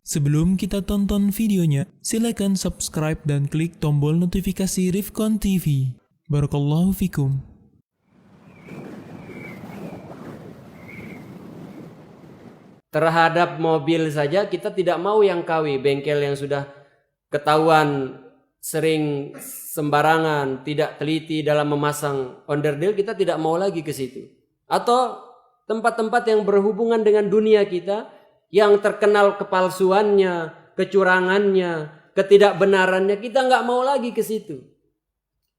Sebelum kita tonton videonya, silakan subscribe dan klik tombol notifikasi Rifkon TV. Barakallahu fikum. Terhadap mobil saja kita tidak mau yang KW, bengkel yang sudah ketahuan sering sembarangan, tidak teliti dalam memasang onderdil, kita tidak mau lagi ke situ. Atau tempat-tempat yang berhubungan dengan dunia kita, yang terkenal kepalsuannya, kecurangannya, ketidakbenarannya, kita nggak mau lagi ke situ.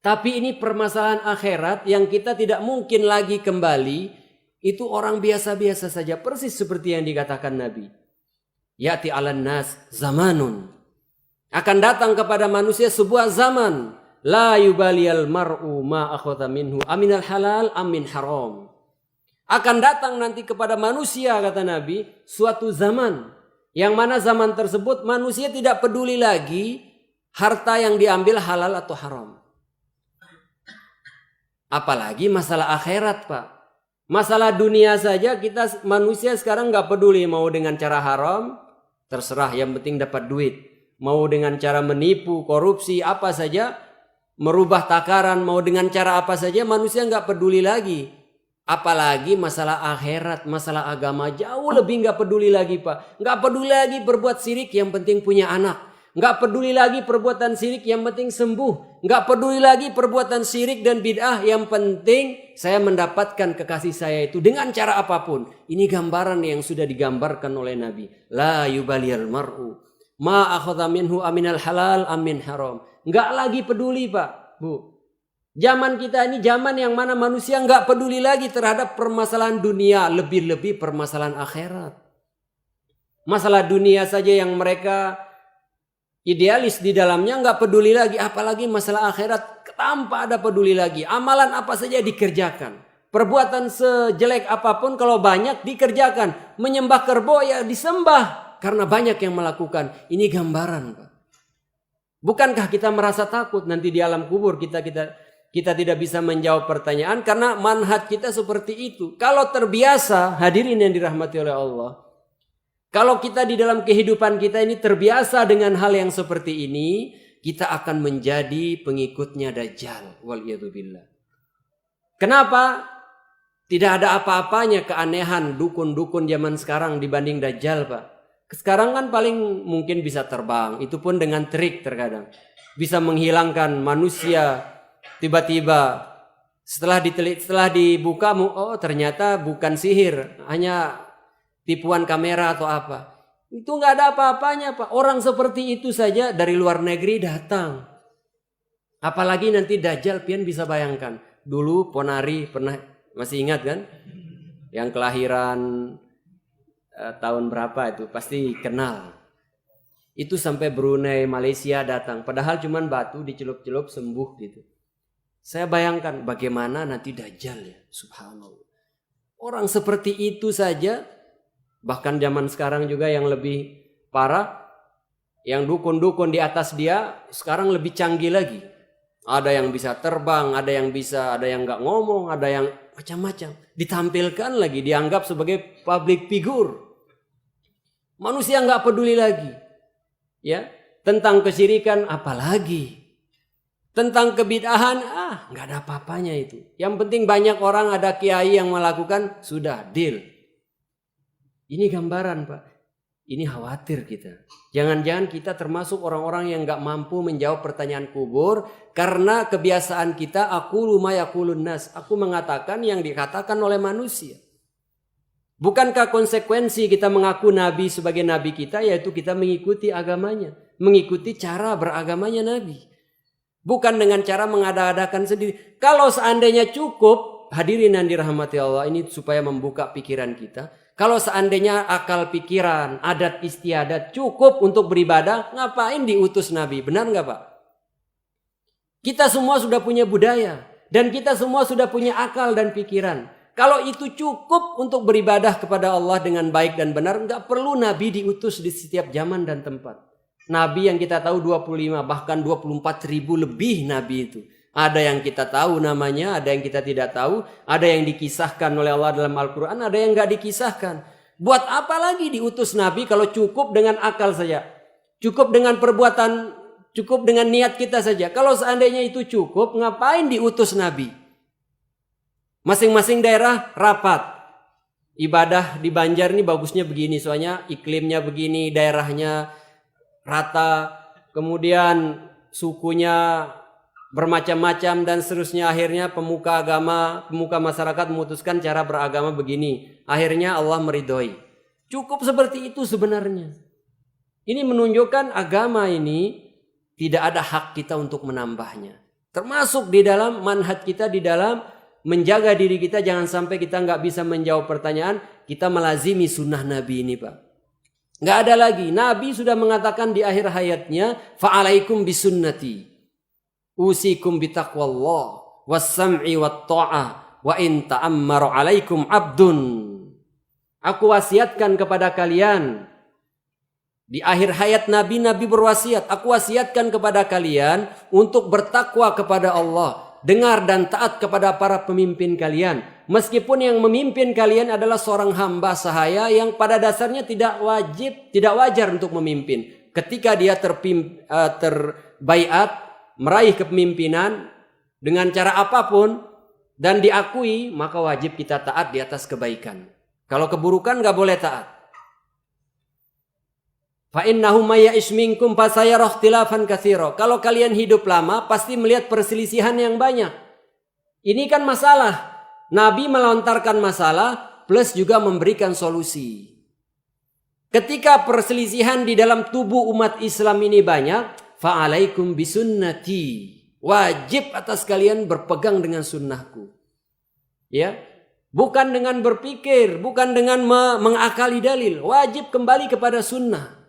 Tapi ini permasalahan akhirat yang kita tidak mungkin lagi kembali. Itu orang biasa-biasa saja, persis seperti yang dikatakan Nabi. Ya'ti 'alan nas zamanun. Akan datang kepada manusia sebuah zaman, la yubaliyal mar'u ma akhadha minhu aminal halal amin haram. Akan datang nanti kepada manusia, kata Nabi, suatu zaman yang mana zaman tersebut manusia tidak peduli lagi harta yang diambil halal atau haram. Apalagi masalah akhirat, Pak. Masalah dunia saja kita manusia sekarang nggak peduli mau dengan cara haram, terserah, yang penting dapat duit. Mau dengan cara menipu, korupsi, apa saja, merubah takaran, mau dengan cara apa saja, manusia nggak peduli lagi. Apalagi masalah akhirat, masalah agama, jauh lebih nggak peduli lagi, Pak. Nggak peduli lagi berbuat syirik, yang penting punya anak. Nggak peduli lagi perbuatan syirik, yang penting sembuh. Nggak peduli lagi perbuatan syirik dan bid'ah, yang penting saya mendapatkan kekasih saya itu dengan cara apapun. Ini gambaran yang sudah digambarkan oleh Nabi. La yubaliyal mar'u ma akhadha minhu aminal halal amin haram. Nggak lagi peduli, Pak, Bu. Zaman kita ini zaman yang mana manusia nggak peduli lagi terhadap permasalahan dunia, lebih-lebih permasalahan akhirat. Masalah dunia saja yang mereka idealis di dalamnya nggak peduli lagi, apalagi masalah akhirat tanpa ada peduli lagi. Amalan apa saja dikerjakan, perbuatan sejelek apapun kalau banyak dikerjakan. Menyembah kerbau ya disembah karena banyak yang melakukan. Ini gambaran, Pak. Bukankah kita merasa takut nanti di alam kubur kita tidak bisa menjawab pertanyaan karena manhaj kita seperti itu. Kalau terbiasa, hadirin yang dirahmati oleh Allah, kalau kita di dalam kehidupan kita ini terbiasa dengan hal yang seperti ini, kita akan menjadi pengikutnya Dajjal. Waliyadzubillah. Kenapa? Tidak ada apa-apanya keanehan dukun-dukun zaman sekarang dibanding Dajjal, Pak. Sekarang kan paling mungkin bisa terbang. Itu pun dengan trik terkadang. Bisa menghilangkan manusia. Tiba-tiba setelah dibuka, oh ternyata bukan sihir. Hanya tipuan kamera atau apa. Itu nggak ada apa-apanya, Pak. Orang seperti itu saja dari luar negeri datang. Apalagi nanti Dajjal, pian bisa bayangkan. Dulu Ponari pernah, masih ingat kan? Yang kelahiran tahun berapa itu pasti kenal. Itu sampai Brunei, Malaysia datang. Padahal cuman batu dicelup-celup sembuh gitu. Saya bayangkan bagaimana nanti Dajjal ya. Subhanallah. Orang seperti itu saja. Bahkan zaman sekarang juga yang lebih parah, yang dukun-dukun di atas dia sekarang lebih canggih lagi. Ada yang bisa terbang, ada yang nggak ngomong, ada yang macam-macam. Ditampilkan lagi, dianggap sebagai public figure. Manusia nggak peduli lagi, ya, tentang kesyirikan apalagi, tentang kebid'ahan, nggak ada apa-apanya itu. Yang penting banyak orang, ada kiai yang melakukan, sudah deal. Ini gambaran, Pak. Ini khawatir kita. Jangan-jangan kita termasuk orang-orang yang gak mampu menjawab pertanyaan kubur. Karena kebiasaan kita, aqulu ma yaqulun nas. Aku mengatakan yang dikatakan oleh manusia. Bukankah konsekuensi kita mengaku Nabi sebagai Nabi kita, yaitu kita mengikuti agamanya. Mengikuti cara beragamanya Nabi. Bukan dengan cara mengada-adakan sendiri. Kalau seandainya cukup, hadirin yang dirahmati Allah, ini supaya membuka pikiran kita. Kalau seandainya akal pikiran, adat istiadat cukup untuk beribadah, ngapain diutus Nabi? Benar nggak, Pak? Kita semua sudah punya budaya. Dan kita semua sudah punya akal dan pikiran. Kalau itu cukup untuk beribadah kepada Allah dengan baik dan benar, nggak perlu Nabi diutus di setiap zaman dan tempat. Nabi yang kita tahu 25, bahkan 24 ribu lebih Nabi itu. Ada yang kita tahu namanya, ada yang kita tidak tahu, ada yang dikisahkan oleh Allah dalam Al-Quran, ada yang nggak dikisahkan. Buat apa lagi diutus Nabi kalau cukup dengan akal saja? Cukup dengan perbuatan, cukup dengan niat kita saja. Kalau seandainya itu cukup, ngapain diutus Nabi? Masing-masing daerah rapat. Ibadah di Banjar ini bagusnya begini, soalnya iklimnya begini, daerahnya rata, kemudian sukunya bermacam-macam dan seterusnya. Akhirnya pemuka agama, pemuka masyarakat memutuskan cara beragama begini. Akhirnya Allah meridhoi. Cukup seperti itu sebenarnya. Ini menunjukkan agama ini tidak ada hak kita untuk menambahnya. Termasuk di dalam manhaj kita, di dalam menjaga diri kita, jangan sampai kita nggak bisa menjawab pertanyaan, kita melazimi sunnah Nabi ini, Pak. Nggak ada lagi. Nabi sudah mengatakan di akhir hayatnya, fa'alaikum bisunnati. Usikum bitaqwallah was-sam'i wat-tha'ah wa in ta'ammaru 'alaikum 'abdun. Aku wasiatkan kepada kalian. Di akhir hayat Nabi berwasiat, aku wasiatkan kepada kalian untuk bertakwa kepada Allah, dengar dan taat kepada para pemimpin kalian. Meskipun yang memimpin kalian adalah seorang hamba sahaya yang pada dasarnya tidak wajar untuk memimpin. Ketika dia terbaiat, meraih kepemimpinan dengan cara apapun dan diakui, maka wajib kita taat di atas kebaikan. Kalau keburukan nggak boleh taat. Fa innahu may ya'ish minkum fasayara ikhtilafan katsira. Kalau kalian hidup lama pasti melihat perselisihan yang banyak. Ini kan masalah. Nabi melontarkan masalah plus juga memberikan solusi. Ketika perselisihan di dalam tubuh umat Islam ini banyak, fa'alaikum bisunnati. Wajib atas kalian berpegang dengan sunnahku. Ya, bukan dengan berpikir, bukan dengan mengakali dalil. Wajib kembali kepada sunnah.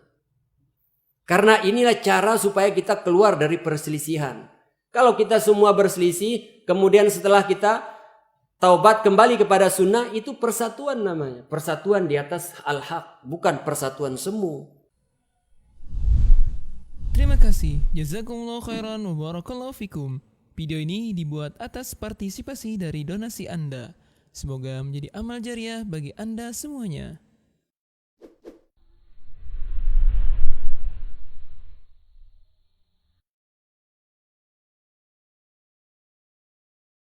Karena inilah cara supaya kita keluar dari perselisihan. Kalau kita semua berselisih, kemudian setelah kita taubat kembali kepada sunnah, itu persatuan namanya. Persatuan di atas al-haq, bukan persatuan semu. Terima kasih. Jazakumullah khairan wa barakallahu fikum. Video ini dibuat atas partisipasi dari donasi Anda. Semoga menjadi amal jariah bagi Anda semuanya.